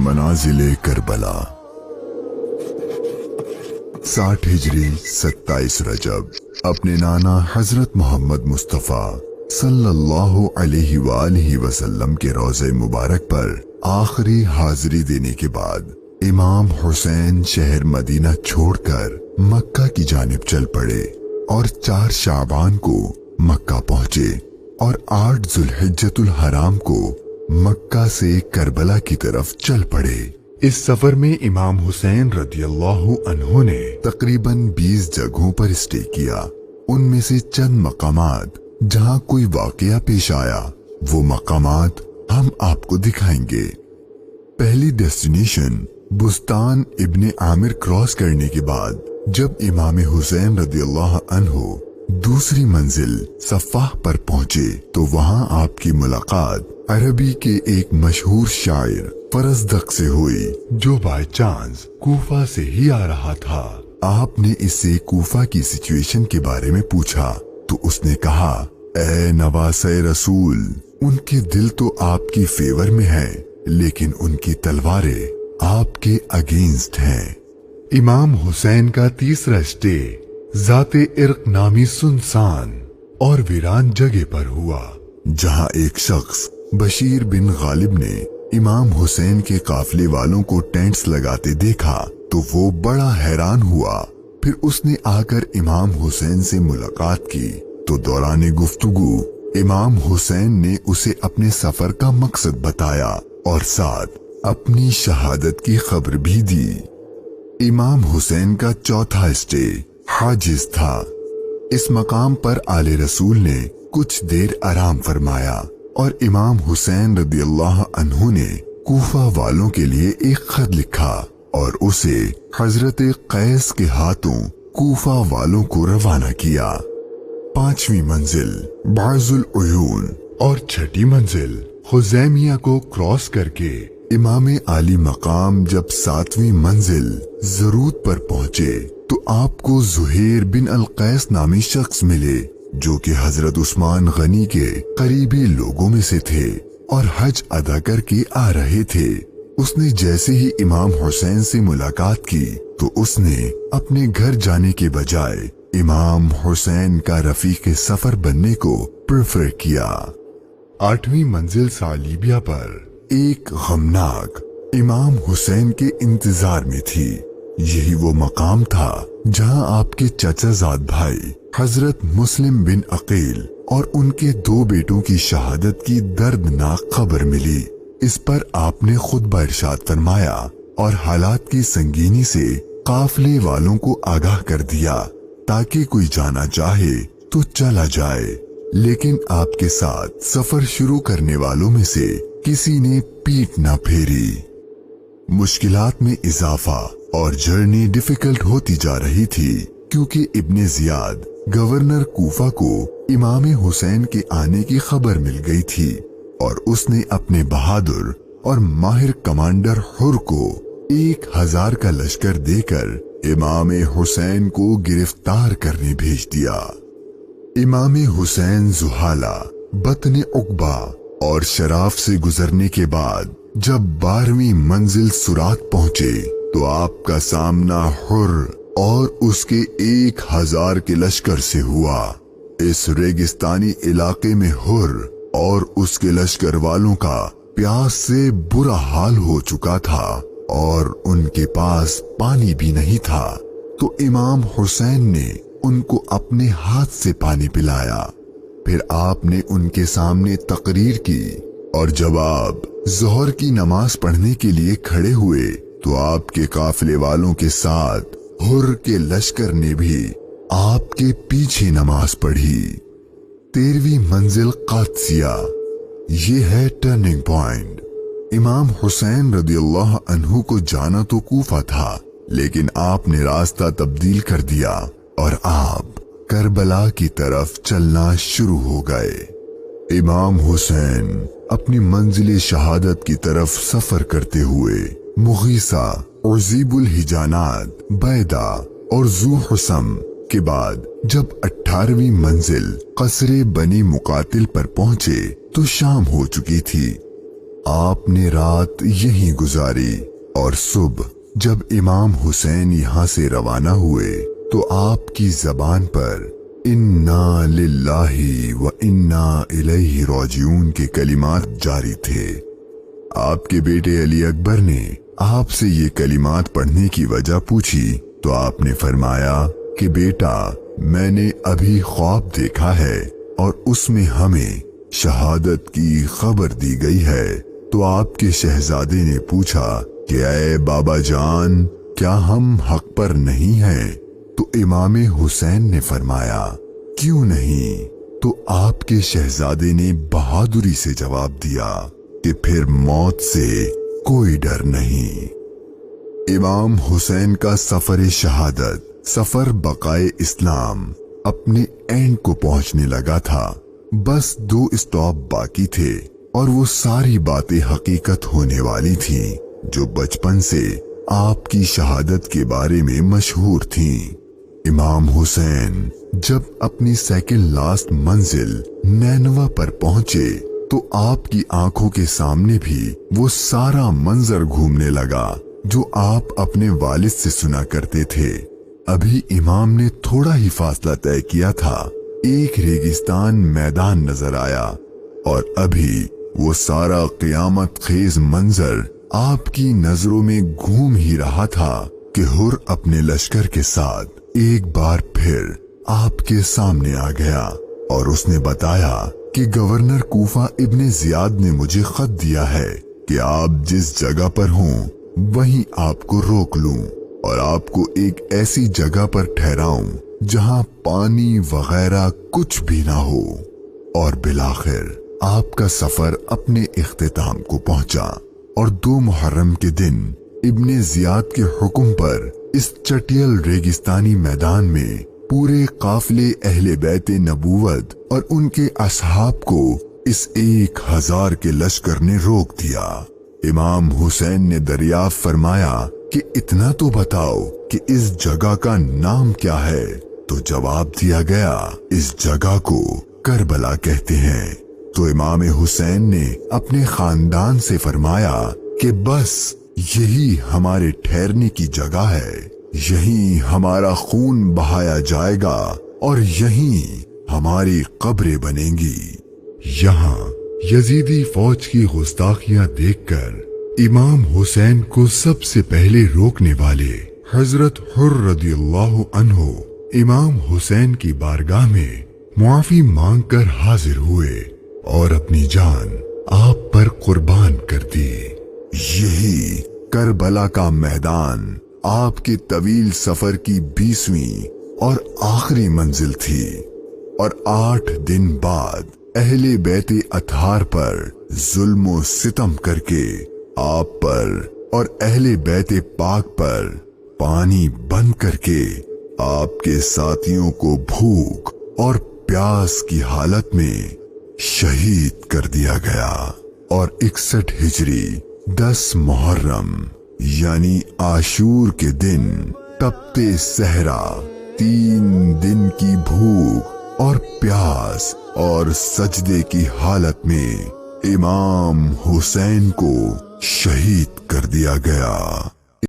मनाजिले Karbala 60 हिजरी 27 रजब अपने नाना हजरत मोहम्मद मुस्तफ़ा सल्लल्लाहु अलैहि वालैहि वसल्लम के रोज़े मुबारक पर आखिरी हाजिरी देने के बाद इमाम हुसैन शहर मदीना छोड़कर मक्का की जानिब चल पड़े और 4 शाबान को मक्का पहुंचे और 8 जुल्हिज्जतुल हराम को मक्का से करबला की तरफ चल पड़े। इस सफर में इमाम हुसैन रदियल्लाहु अन्हु ने तकरीबन 20 जगहों पर स्टे किया। उनमें से चंद मकामात जहां कोई वाकया पेश आया वो मकामात हम आपको दिखाएंगे। पहली डेस्टिनेशन बुस्तान इब्ने आमिर क्रॉस करने के बाद जब इमाम हुसैन रदियल्लाहु अन्हु दूसरी मंजिल सफ़ाह पर पहुंचे तो वहां आपकी मुलाकात अरबी के एक मशहूर शायर फरजदक से हुई जो बाय चांस कूफा से ही आ रहा था। आपने इससे कूफा की सिचुएशन के बारे में पूछा तो उसने कहा, ए नवासे रसूल, उनके दिल तो आपकी फेवर में है लेकिन उनकी तलवारें आपके अगेंस्ट हैं। इमाम हुसैन का तीसरा स्टे जाते इर्क नामी सुनसान और वीरान जगह पर हुआ जहां एक शख्स बशीर बिन गालिब ने इमाम हुसैन के काफले वालों को टेंट्स लगाते देखा तो वो बड़ा हैरान हुआ। फिर उसने आकर इमाम हुसैन से मुलाकात की तो दौरान गुफ्तगू इमाम हुसैन ने उसे अपने सफर का मकसद बताया और साथ अपनी शहादत की खबर भी दी। इमाम हुसैन का चौथा स्टे हाजिज था। इस मकाम पर आले रसूल ने कुछ देर आराम फरमाया और इमाम हुसैन रदियल्लाहु अन्हु ने कूफा वालों के लिए एक खत लिखा और उसे हजरत कैस के हाथों कूफा वालों को रवाना किया। 5वीं मंजिल बाजुल उयून और 6ठी मंजिल खुजैमिया को क्रॉस करके इमाम आली मकाम जब 7वीं मंजिल जरूत पर पहुंचे तो आपको जुहैर बिन अल-कैस नामी शख्स मिले जो कि हजरत उस्मान गनी के करीबी लोगों में से थे और हज अदा करके आ रहे थे। उसने जैसे ही इमाम हुसैन से मुलाकात की तो उसने अपने घर जाने के बजाय इमाम हुसैन का रफीक सफर बनने को प्रेफर किया। 8वीं मंजिल सालीबिया पर एक गमनाक इमाम हुसैन के इंतजार में थी। यही वो मकाम था जहां आपके चचाजाद भाई हजरत मुस्लिम बिन अकील और उनके 2 बेटों की शहादत की दर्दनाक खबर मिली। इस पर आपने खुतबा इरशाद फरमाया और हालात की संगीनी से काफले वालों को आगाह कर दिया ताकि कोई जाना चाहे तो चला जाए। लेकिन आपके साथ सफर शुरू करने वालों में से किसी ने पीठ न फेरी। मुश्किलात में इजाफा और जर्नी डिफिकल्ट होती जा रही थी क्योंकि इब्ने जियाद गवर्नर कूफा को इमाम हुसैन के आने की खबर मिल गई थी और उसने अपने बहादुर और माहिर कमांडर हुर को 1000 का लश्कर देकर इमाम हुसैन को गिरफ्तार करने भेज दिया। इमाम हुसैन जुहाला, बतने उकबा और शराफ से गुजरने के बाद जब 12वीं मंजिल सुरात पहुंचे तो आपका सामना हुर और उसके 1000 के लश्कर से हुआ। इस रेगिस्तानी इलाके में हुर और उसके लश्कर वालों का प्यास से बुरा हाल हो चुका था और उनके पास पानी भी नहीं था तो इमाम हुसैन ने उनको अपने हाथ से पानी पिलाया। फिर आपने उनके सामने तकरीर की और जब आप जोहर की नमाज पढ़ने के लिए खड़े हुए तो आपके काफले वालों के साथ हुर के लश्कर ने भी आपके पीछे नमाज पढ़ी। 13वीं मंजिल कादसिया, ये है टर्निंग पॉइंट। इमाम हुसैन रदियल्लाहु अन्हु को जाना तो कूफा था लेकिन आपने रास्ता तब्दील कर दिया और आप करबला की तरफ चलना शुरू हो गए। इमाम हुसैन अपनी मंजिल शहादत की तरफ सफर करते हुए मुगीसा, उज़ीबुल हिजानात, बैदा और जू हुसम के बाद जब 18वीं मंजिल कसरे बनी मुकातिल पर पहुंचे तो शाम हो चुकी थी। आपने रात यहीं गुजारी और सुबह जब इमाम हुसैन यहाँ से रवाना हुए तो आपकी जबान पर इन्ना लिल्लाही व इन्ना इलैहि राजिऊन के कलिमात जारी थे। आपके बेटे अली अकबर ने आपसे ये कलिमात पढ़ने की वजह पूछी तो आपने फरमाया कि बेटा, मैंने अभी ख्वाब देखा है और उसमें हमें शहादत की खबर दी गई है। तो आपके शहजादे ने पूछा कि ऐ बाबा जान, क्या हम हक पर नहीं हैं? तो इमाम हुसैन ने फरमाया, क्यों नहीं? तो आपके शहजादे ने बहादुरी से जवाब दिया कि फिर मौत से कोई डर नहीं। इमाम हुसैन का सफर शहादत, सफर बकाए इस्लाम अपने एंड को पहुंचने लगा था। बस 2 स्टॉप बाकी थे और वो सारी बातें हकीकत होने वाली थी जो बचपन से आपकी शहादत के बारे में मशहूर थीं। इमाम हुसैन जब अपनी सेकंड लास्ट मंजिल नैनवा पर पहुंचे तो आपकी आंखों के सामने भी वो सारा मंजर घूमने लगा जो आप अपने वालिद से सुना करते थे। अभी इमाम ने थोड़ा ही फासला तय किया था, एक रेगिस्तान मैदान नजर आया और अभी वो सारा क़यामत खेज मंजर आपकी नजरों में घूम ही रहा था कि हुर अपने लश्कर के साथ एक बार फिर आपके सामने आ गया और उसने बताया कि गवर्नर कूफा इब्ने जियाद ने मुझे खत दिया है कि आप जिस जगह पर हों वहीं आपको रोक लूं और आपको एक ऐसी जगह पर ठहराऊं जहां पानी वगैरह कुछ भी ना हो। और बिलाखिर आपका सफर अपने इख्तिताम को पहुंचा और 2 मुहर्रम के दिन इब्ने जियाद के हुक्म पर इस चटियल रेगिस्तानी मैदान में पूरे काफिले अहले बैते नबूवत और उनके असहाब को इस 1000 के लश्कर ने रोक दिया। इमाम हुसैन ने दरियाफ्त फरमाया कि इतना तो बताओ कि इस जगह का नाम क्या है? तो जवाब दिया गया, इस जगह को करबला कहते हैं। तो इमाम हुसैन ने अपने खानदान से फरमाया कि बस यही हमारे ठहरने की जगह है, यहीं हमारा खून बहाया जाएगा और यहीं हमारी कब्रें बनेंगी। यहाँ यजीदी फौज की गुस्ताखियां देखकर इमाम हुसैन को सबसे पहले रोकने वाले हजरत हुर्र रदियल्लाहु अन्हु इमाम हुसैन की बारगाह में मुआफी मांगकर हाजिर हुए और अपनी जान आप पर कुर्बान कर दी। यही करबला का मैदान आपके तवील सफर की 20वीं और आखिरी मंजिल थी और 8 दिन बाद अहले बैते अतहार पर जुल्म सितम करके आप पर और अहले बैते पाक पर पानी बंद करके आपके साथियों को भूख और प्यास की हालत में शहीद कर दिया गया। और 61 हिजरी 10 मुहर्रम यानी आशूर के दिन तपते सहरा 3 दिन की भूख और प्यास और सजदे की हालत में इमाम हुसैन को शहीद कर दिया गया।